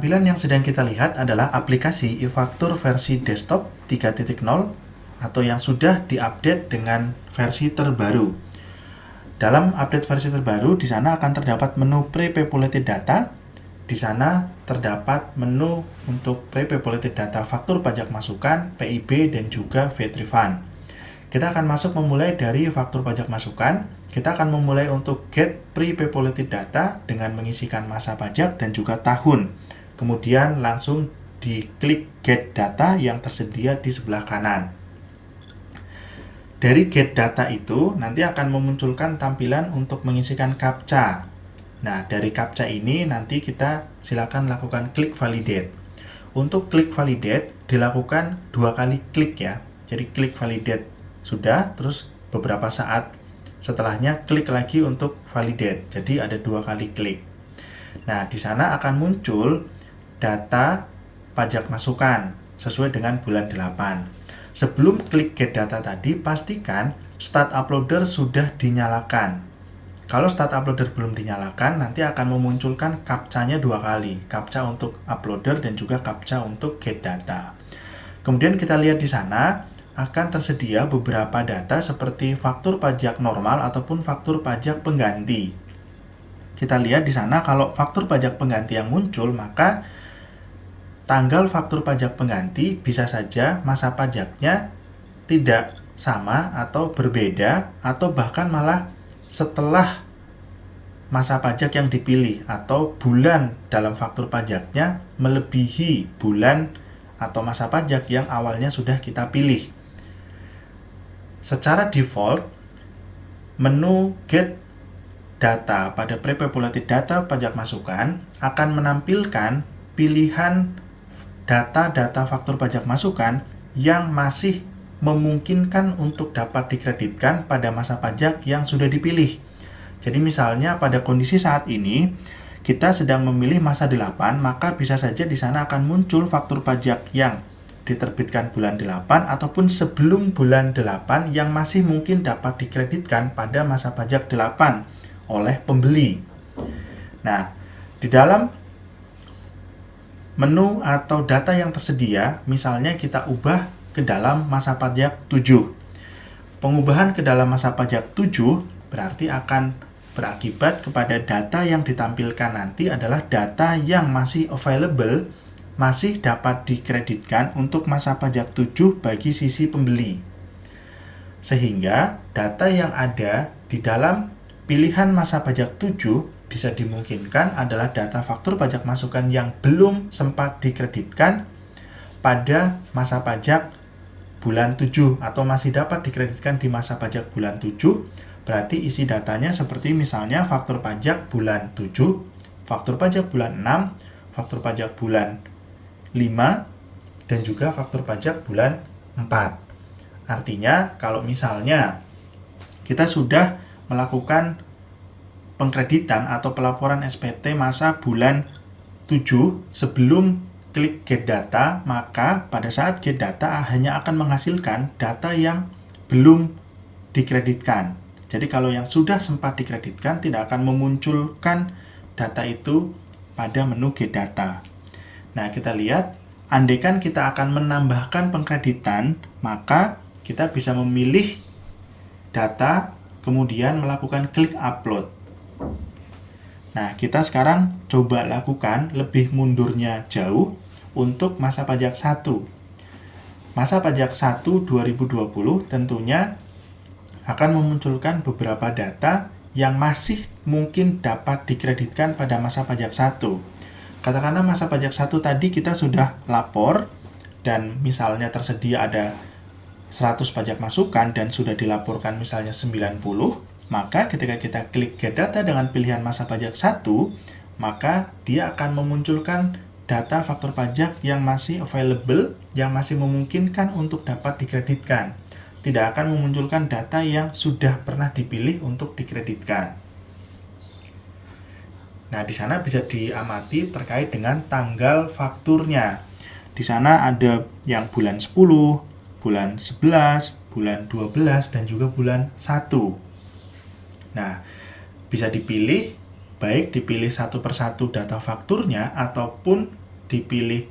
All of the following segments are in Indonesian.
Tampilan yang sedang kita lihat adalah aplikasi e-faktur versi desktop 3.0 atau yang sudah diupdate dengan versi terbaru. Dalam update versi terbaru, di sana akan terdapat menu pre-populated data. Di sana terdapat menu untuk pre-populated data faktur pajak masukan, PIB, dan juga VAT refund. Kita akan masuk memulai dari faktur pajak masukan. Kita akan memulai untuk get pre-populated data dengan mengisikan masa pajak dan juga tahun. Kemudian langsung diklik get data yang tersedia di sebelah kanan. Dari get data itu nanti akan memunculkan tampilan untuk mengisikan CAPTCHA. Nah, dari CAPTCHA ini nanti kita silakan lakukan klik validate. Untuk klik validate dilakukan 2 kali klik ya. Jadi klik validate sudah, terus beberapa saat setelahnya klik lagi untuk validate. Jadi ada 2 kali klik. Nah, di sana akan muncul data pajak masukan sesuai dengan bulan 8. Sebelum klik get data tadi, pastikan start uploader sudah dinyalakan. Kalau start uploader belum dinyalakan, nanti akan memunculkan CAPTCHA-nya 2 kali. CAPTCHA untuk uploader dan juga CAPTCHA untuk get data. Kemudian kita lihat di sana akan tersedia beberapa data seperti faktur pajak normal ataupun faktur pajak pengganti. Kita lihat di sana kalau faktur pajak pengganti yang muncul, maka tanggal faktur pajak pengganti bisa saja masa pajaknya tidak sama atau berbeda, atau bahkan malah setelah masa pajak yang dipilih atau bulan dalam faktur pajaknya melebihi bulan atau masa pajak yang awalnya sudah kita pilih. Secara default, menu get data pada pre-populated data pajak masukan akan menampilkan pilihan data-data faktur pajak masukan yang masih memungkinkan untuk dapat dikreditkan pada masa pajak yang sudah dipilih. Jadi misalnya pada kondisi saat ini kita sedang memilih masa 8, maka bisa saja di sana akan muncul faktur pajak yang diterbitkan bulan 8 ataupun sebelum bulan 8 yang masih mungkin dapat dikreditkan pada masa pajak 8 oleh pembeli. Nah, di dalam menu atau data yang tersedia, misalnya kita ubah ke dalam masa pajak 7. Pengubahan ke dalam masa pajak 7 berarti akan berakibat kepada data yang ditampilkan nanti adalah data yang masih available, masih dapat dikreditkan untuk masa pajak 7 bagi sisi pembeli. Sehingga data yang ada di dalam pilihan masa pajak 7 bisa dimungkinkan adalah data faktur pajak masukan yang belum sempat dikreditkan pada masa pajak bulan 7 atau masih dapat dikreditkan di masa pajak bulan 7. Berarti isi datanya seperti misalnya faktur pajak bulan 7, faktur pajak bulan 6, faktur pajak bulan 5, dan juga faktur pajak bulan 4. Artinya kalau misalnya kita sudah melakukan pengkreditan atau pelaporan SPT masa bulan 7 sebelum klik get data, maka pada saat get data hanya akan menghasilkan data yang belum dikreditkan. Jadi kalau yang sudah sempat dikreditkan tidak akan memunculkan data itu pada menu get data. Nah, kita lihat, andaikan kita akan menambahkan pengkreditan, maka kita bisa memilih data, kemudian melakukan klik upload. Nah, kita sekarang coba lakukan lebih mundurnya jauh untuk masa pajak 1. Masa pajak 1 2020 tentunya akan memunculkan beberapa data yang masih mungkin dapat dikreditkan pada masa pajak 1. Katakanlah masa pajak 1 tadi kita sudah lapor dan misalnya tersedia ada 100 pajak masukan dan sudah dilaporkan misalnya 90, maka ketika kita klik get data dengan pilihan masa pajak 1, maka dia akan memunculkan data faktur pajak yang masih available, yang masih memungkinkan untuk dapat dikreditkan. Tidak akan memunculkan data yang sudah pernah dipilih untuk dikreditkan. Nah, di sana bisa diamati terkait dengan tanggal fakturnya. Di sana ada yang bulan 10, bulan 11, bulan 12, dan juga bulan 1. Nah, bisa dipilih, baik dipilih satu persatu data fakturnya, ataupun dipilih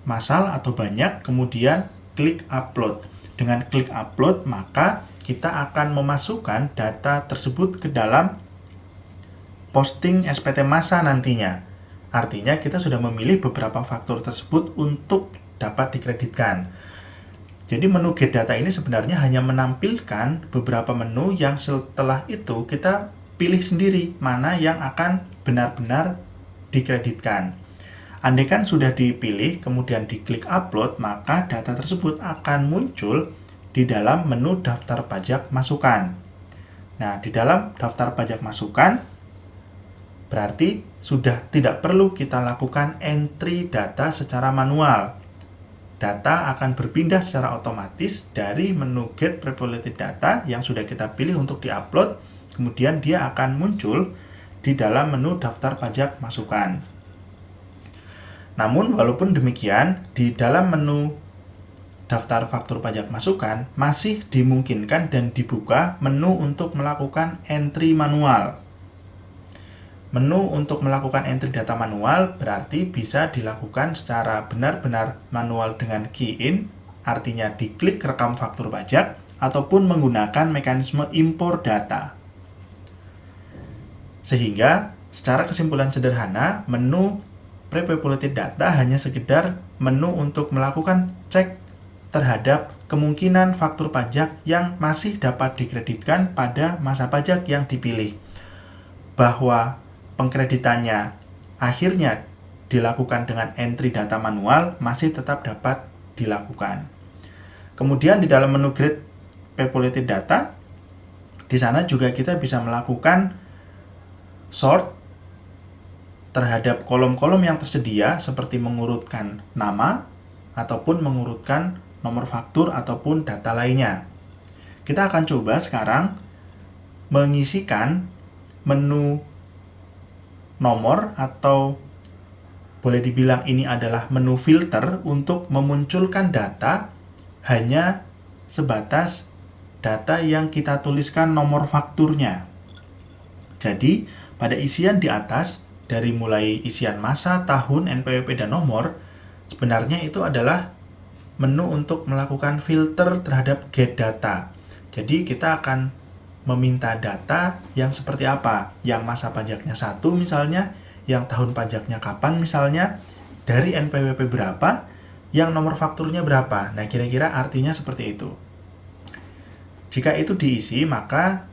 massal atau banyak, kemudian klik upload. Dengan klik upload, maka kita akan memasukkan data tersebut ke dalam posting SPT massa nantinya. Artinya kita sudah memilih beberapa faktur tersebut untuk dapat dikreditkan. Jadi menu get data ini sebenarnya hanya menampilkan beberapa menu yang setelah itu kita pilih sendiri mana yang akan benar-benar dikreditkan. Andaikan sudah dipilih kemudian diklik upload, maka data tersebut akan muncul di dalam menu daftar pajak masukan. Nah, di dalam daftar pajak masukan berarti sudah tidak perlu kita lakukan entry data secara manual. Data akan berpindah secara otomatis dari menu Get Prepopulated Data yang sudah kita pilih untuk diupload, kemudian dia akan muncul di dalam menu daftar pajak masukan. Namun walaupun demikian, di dalam menu daftar faktur pajak masukan masih dimungkinkan dan dibuka menu untuk melakukan entry manual. Menu untuk melakukan entry data manual berarti bisa dilakukan secara benar-benar manual dengan key in, artinya diklik rekam faktur pajak, ataupun menggunakan mekanisme impor data. Sehingga, secara kesimpulan sederhana, menu Prepopulated Data hanya sekedar menu untuk melakukan cek terhadap kemungkinan faktur pajak yang masih dapat dikreditkan pada masa pajak yang dipilih. Bahwa pengkreditannya akhirnya dilakukan dengan entry data manual masih tetap dapat dilakukan. Kemudian di dalam menu Get Prepopulated Data, di sana juga kita bisa melakukan sort terhadap kolom-kolom yang tersedia seperti mengurutkan nama ataupun mengurutkan nomor faktur ataupun data lainnya. Kita akan coba sekarang mengisikan menu nomor atau boleh dibilang ini adalah menu filter untuk memunculkan data hanya sebatas data yang kita tuliskan nomor fakturnya. Jadi, pada isian di atas, dari mulai isian masa, tahun, NPWP, dan nomor, sebenarnya itu adalah menu untuk melakukan filter terhadap get data. Jadi, kita akan meminta data yang seperti apa, yang masa pajaknya 1 misalnya, yang tahun pajaknya kapan misalnya, dari NPWP berapa, yang nomor fakturnya berapa. Nah, kira-kira artinya seperti itu. Jika itu diisi, maka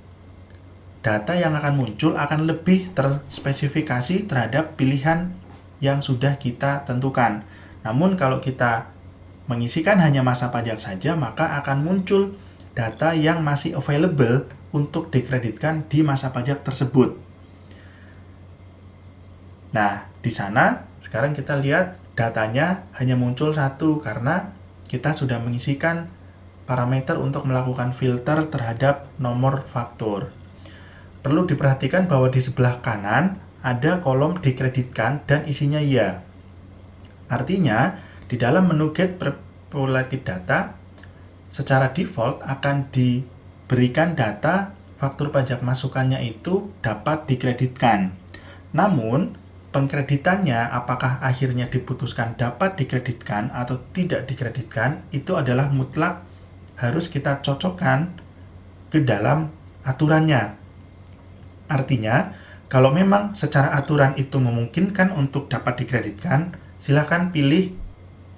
data yang akan muncul akan lebih terspesifikasi terhadap pilihan yang sudah kita tentukan. Namun kalau kita mengisikan hanya masa pajak saja, maka akan muncul data yang masih available untuk dikreditkan di masa pajak tersebut. Nah, di sana sekarang kita lihat datanya hanya muncul 1 karena kita sudah mengisikan parameter untuk melakukan filter terhadap nomor faktur. Perlu diperhatikan bahwa di sebelah kanan ada kolom dikreditkan dan isinya ya. Artinya, di dalam menu Get Prepopulated Data, secara default akan diberikan data faktur pajak masukannya itu dapat dikreditkan. Namun, pengkreditannya apakah akhirnya diputuskan dapat dikreditkan atau tidak dikreditkan, itu adalah mutlak harus kita cocokkan ke dalam aturannya. Artinya, kalau memang secara aturan itu memungkinkan untuk dapat dikreditkan, silakan pilih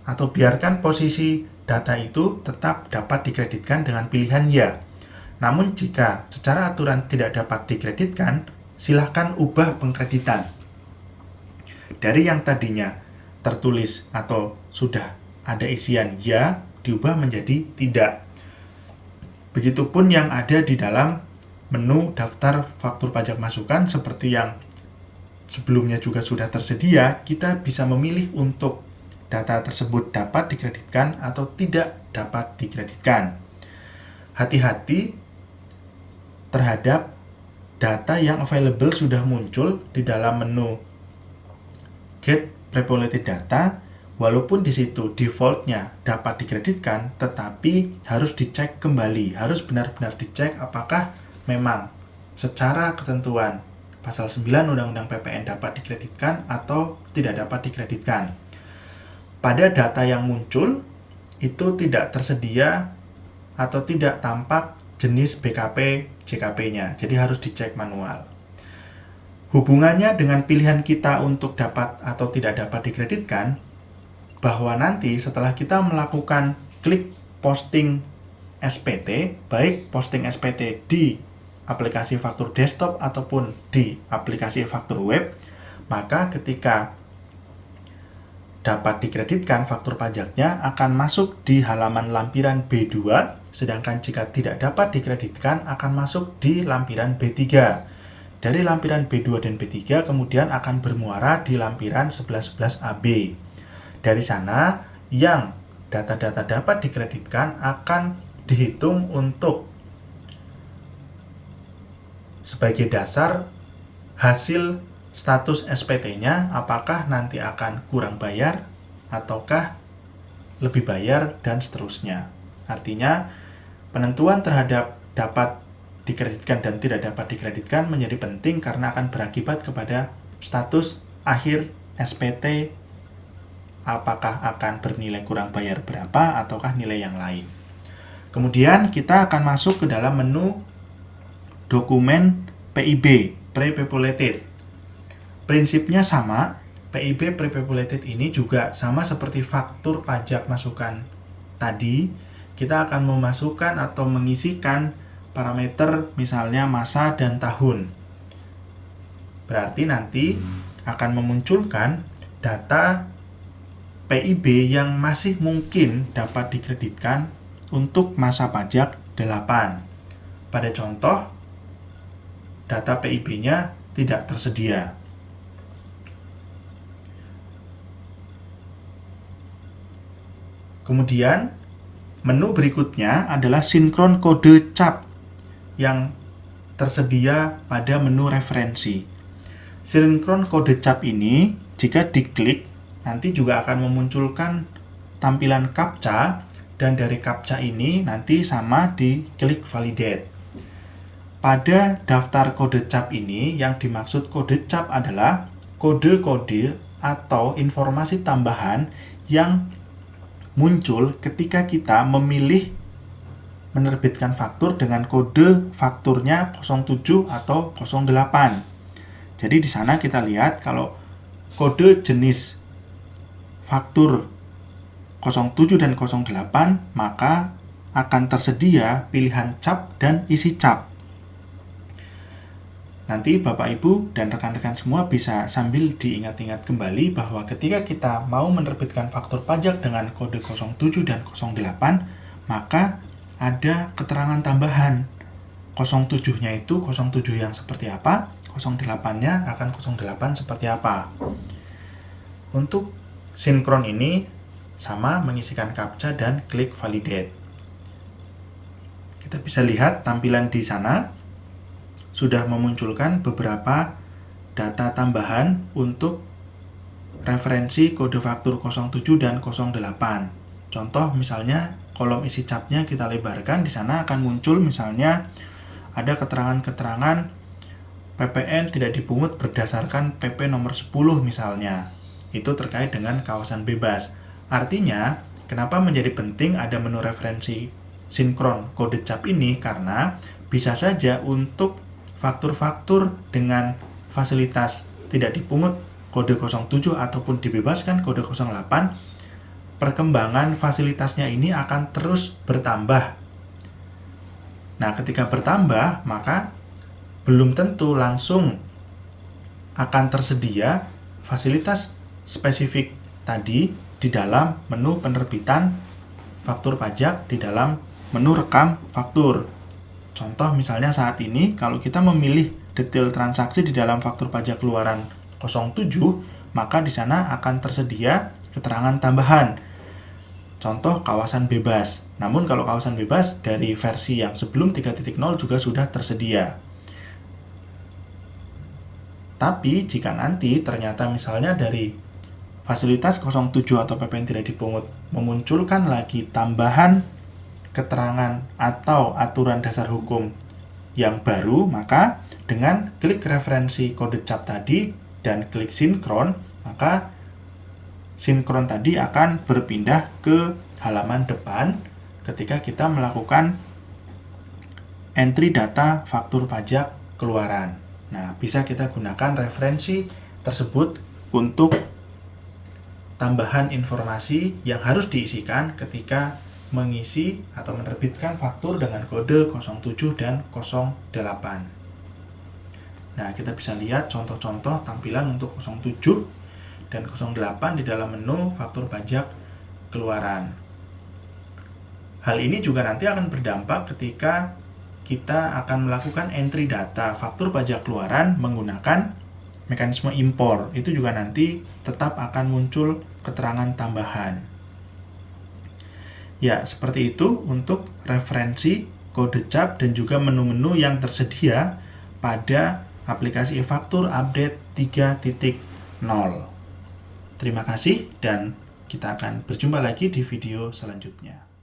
atau biarkan posisi data itu tetap dapat dikreditkan dengan pilihan ya. Namun jika secara aturan tidak dapat dikreditkan, silakan ubah pengkreditan. Dari yang tadinya tertulis atau sudah ada isian ya, diubah menjadi tidak. Begitupun yang ada di dalam menu daftar faktur pajak masukan seperti yang sebelumnya juga sudah tersedia, kita bisa memilih untuk data tersebut dapat dikreditkan atau tidak dapat dikreditkan. Hati-hati terhadap data yang available sudah muncul di dalam menu Get Prepopulated Data, walaupun di situ defaultnya dapat dikreditkan, tetapi harus dicek kembali, harus benar-benar dicek apakah memang secara ketentuan pasal 9 Undang-Undang PPN dapat dikreditkan atau tidak dapat dikreditkan. pada data yang muncul itu tidak tersedia atau tidak tampak jenis BKP JKP-nya, jadi harus dicek manual. Hubungannya dengan pilihan kita untuk dapat atau tidak dapat dikreditkan, bahwa nanti setelah kita melakukan klik posting SPT, baik posting SPT di aplikasi faktur desktop ataupun di aplikasi faktur web, maka ketika dapat dikreditkan faktur pajaknya akan masuk di halaman lampiran B2, sedangkan jika tidak dapat dikreditkan akan masuk di lampiran B3. Dari lampiran B2 dan B3 kemudian akan bermuara di lampiran 1111AB. Dari sana yang data-data dapat dikreditkan akan dihitung untuk sebagai dasar hasil status SPT-nya, apakah nanti akan kurang bayar ataukah lebih bayar dan seterusnya. Artinya penentuan terhadap dapat dikreditkan dan tidak dapat dikreditkan menjadi penting karena akan berakibat kepada status akhir SPT, apakah akan bernilai kurang bayar berapa ataukah nilai yang lain. Kemudian kita akan masuk ke dalam menu dokumen PIB, Pre-Populated. Prinsipnya sama, PIB Pre-Populated ini juga sama seperti faktur pajak masukan tadi. Kita akan memasukkan atau mengisikan parameter misalnya masa dan tahun. Berarti nanti akan memunculkan data PIB yang masih mungkin dapat dikreditkan untuk masa pajak 8. Pada contoh, data PIB-nya tidak tersedia. Kemudian, menu berikutnya adalah sinkron kode CAP yang tersedia pada menu referensi. Sinkron kode CAP ini jika diklik nanti juga akan memunculkan tampilan CAPTCHA, dan dari CAPTCHA ini nanti sama di klik validate. Pada daftar kode CAP ini yang dimaksud kode CAP adalah kode-kode atau informasi tambahan yang muncul ketika kita memilih menerbitkan faktur dengan kode fakturnya 07 atau 08. Jadi di sana kita lihat kalau kode jenis faktur 07 dan 08 maka akan tersedia pilihan cap dan isi cap. Nanti Bapak Ibu dan rekan-rekan semua bisa sambil diingat-ingat kembali bahwa ketika kita mau menerbitkan faktur pajak dengan kode 07 dan 08 maka ada keterangan tambahan. 07-nya itu 07 yang seperti apa, 08-nya akan 08 seperti apa. Untuk sinkron ini sama mengisikan CAPTCHA dan klik validate. Kita bisa lihat tampilan di sana sudah memunculkan beberapa data tambahan untuk referensi kode faktur 07 dan 08. Contoh misalnya kolom isi capnya kita lebarkan, di sana akan muncul misalnya ada keterangan-keterangan PPN tidak dipungut berdasarkan PP nomor 10 misalnya. Itu terkait dengan kawasan bebas. Artinya, kenapa menjadi penting ada menu referensi sinkron kode cap ini? Karena bisa saja untuk faktur-faktur dengan fasilitas tidak dipungut kode 07 ataupun dibebaskan kode 08, perkembangan fasilitasnya ini akan terus bertambah. Nah, ketika bertambah, maka belum tentu langsung akan tersedia fasilitas spesifik tadi di dalam menu penerbitan faktur pajak, di dalam menu rekam faktur. Contoh misalnya saat ini, kalau kita memilih detail transaksi di dalam faktur pajak keluaran 07, maka di sana akan tersedia keterangan tambahan. Contoh kawasan bebas. Namun kalau kawasan bebas dari versi yang sebelum 3.0 juga sudah tersedia. Tapi jika nanti ternyata misalnya dari fasilitas 07 atau PPN tidak dipungut memunculkan lagi tambahan keterangan atau aturan dasar hukum yang baru, maka dengan klik referensi kode cap tadi dan klik sinkron, maka sinkron tadi akan berpindah ke halaman depan ketika kita melakukan entry data faktur pajak keluaran. Nah, bisa kita gunakan referensi tersebut untuk tambahan informasi yang harus diisikan ketika mengisi atau menerbitkan faktur dengan kode 07 dan 08. Nah, kita bisa lihat contoh-contoh tampilan untuk 07 dan 08 di dalam menu faktur pajak keluaran. Hal ini juga nanti akan berdampak ketika kita akan melakukan entry data faktur pajak keluaran menggunakan mekanisme impor. Itu juga nanti tetap akan muncul keterangan tambahan. Ya, seperti itu untuk referensi, kode cap, dan juga menu-menu yang tersedia pada aplikasi e-faktur update 3.0. Terima kasih dan kita akan berjumpa lagi di video selanjutnya.